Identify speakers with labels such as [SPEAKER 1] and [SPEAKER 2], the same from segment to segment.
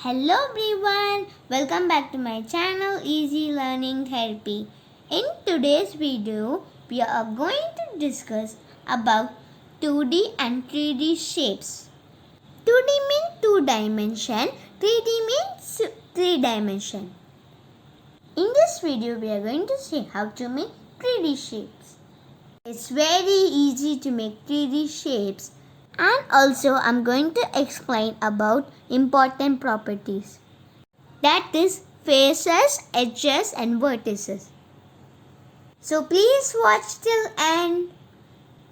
[SPEAKER 1] Hello everyone, welcome back to my channel Easy Learning Therapy. In today's video, we are going to discuss about 2D and 3D shapes. 2D means 2 dimension, 3D means 3 dimension. In this video, we are going to see how to make 3D shapes. It's very easy to make 3D shapes. And also I'm going to explain about important properties. That is faces, edges and vertices. So please watch till end.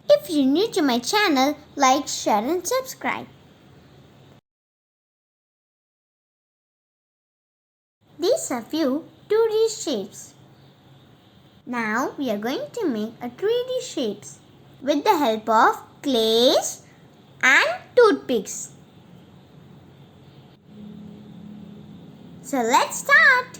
[SPEAKER 1] If you're new to my channel, like, share and subscribe. These are few 2D shapes. Now we are going to make a 3D shapes with the help of clays and toothpicks. So let's start.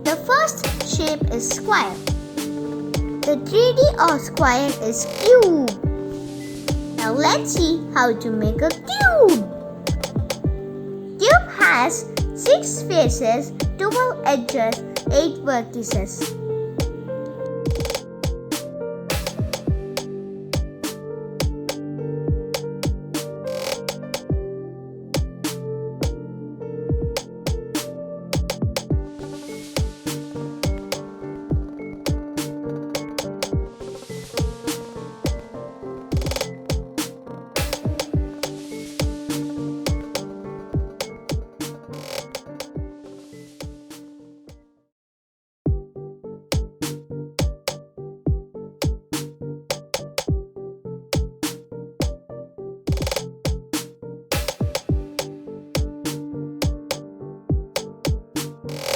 [SPEAKER 1] The first shape is square. The 3D or square is cube. Now let's see how to make a cube. Cube has 6 faces, 12 edges, 8 vertices.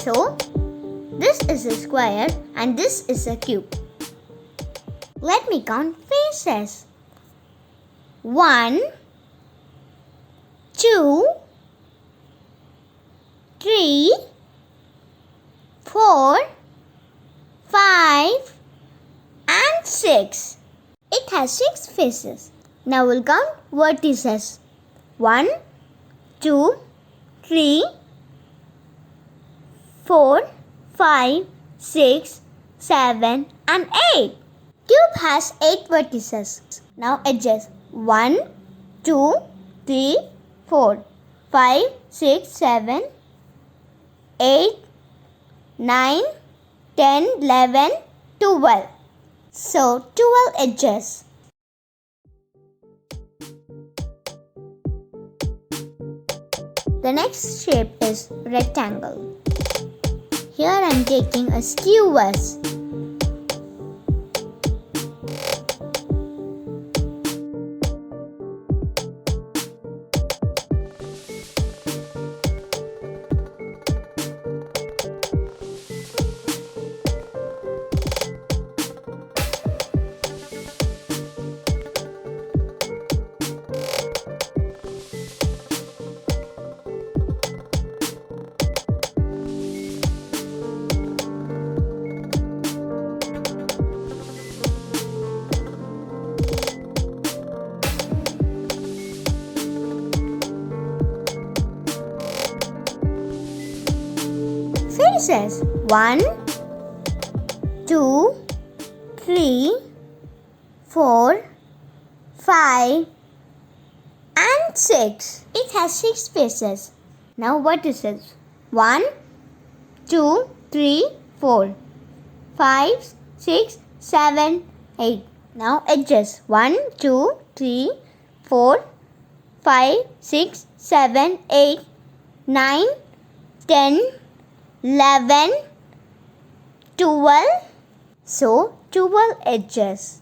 [SPEAKER 1] So, this is a square and this is a cube. Let me count faces. 1, 2, 3, 4, 5 and 6. It has 6 faces. Now we'll count vertices. 1, 2, 3, 4, 5, 6, 7 and 8. Cube has 8 vertices. Now edges. 1, 2, 3, 4, 5, 6, 7, 8, 9, 10, 11, 12. So 12 edges. The next shape is rectangle. Here I am taking a skewers. Faces. 1, 2, 3, 4, 5 and 6. It has 6 faces. Now vertices. 1, 2, 3, 4, 5, 6, 7, 8. Now edges. 1, 2, 3, 4, 5, 6, 7, 8, 9, 10, 11, 12. So 12 edges.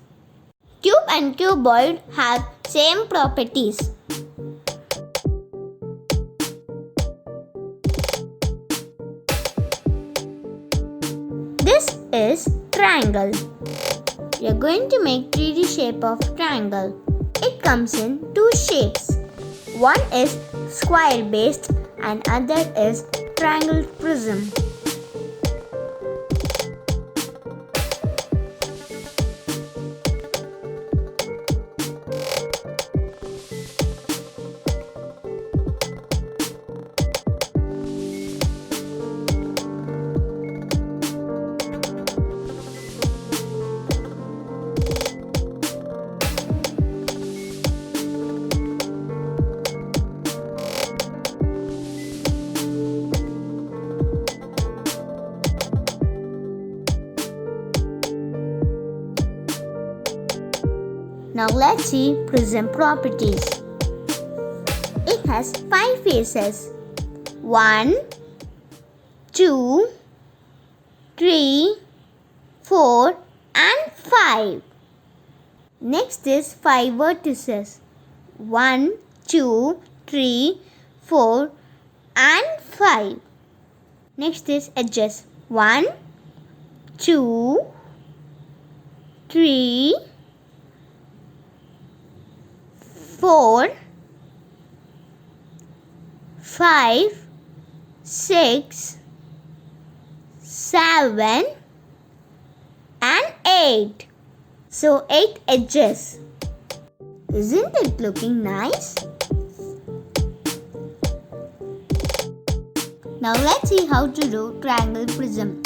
[SPEAKER 1] Cube and cuboid have same properties. This is triangle. We are going to make 3D shape of triangle. It comes in two shapes. One is square based and other is triangle prism. Now let's see prism properties. It has 5 faces. 1, 2, 3, 4 and 5. Next is 5 vertices. 1, 2, 3, 4 and 5. Next is edges. 1, 2, 3, 4, 5, 6, 7 and 8. So 8 edges. Isn't it looking nice? Now let's see how to do triangle prism.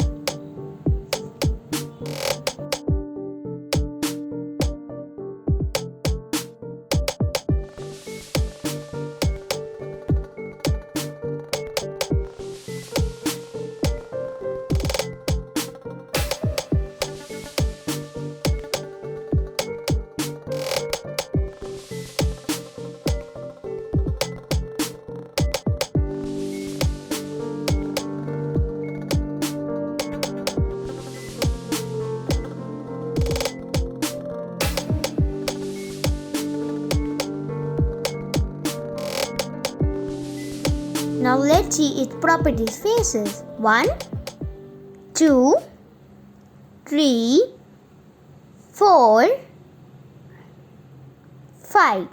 [SPEAKER 1] Now let's see its properties faces. 1, 2, 3, 4, 5.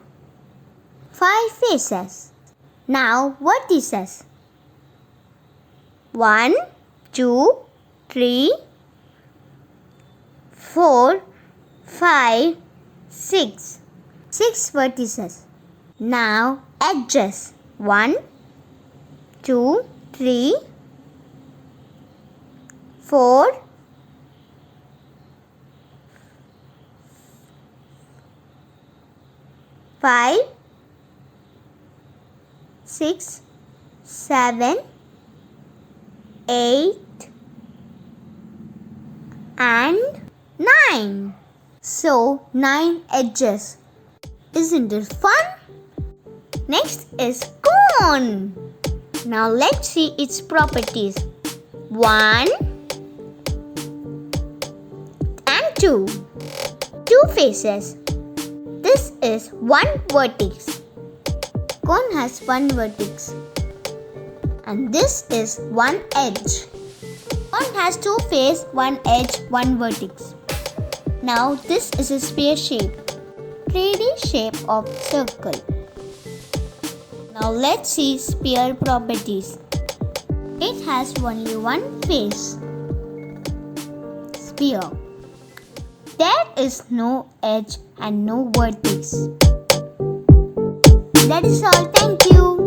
[SPEAKER 1] 5 faces. Now vertices. 1, 2, 3, 4, 5, 6. 6 vertices. Now edges. 1, 2, 3, 4, 5, 6, 7, 8 and 9. So 9 edges. Isn't it fun? Next is cone. Now let's see its properties. 1 and 2. 2 faces. This is 1 vertex. Cone has 1 vertex. And this is 1 edge. Cone has 2 faces, 1 edge, 1 vertex. Now this is a sphere shape. 3D shape of circle. Now let's see sphere properties. It has only 1 face. Sphere. There is no edge and no vertex. That is all. Thank you.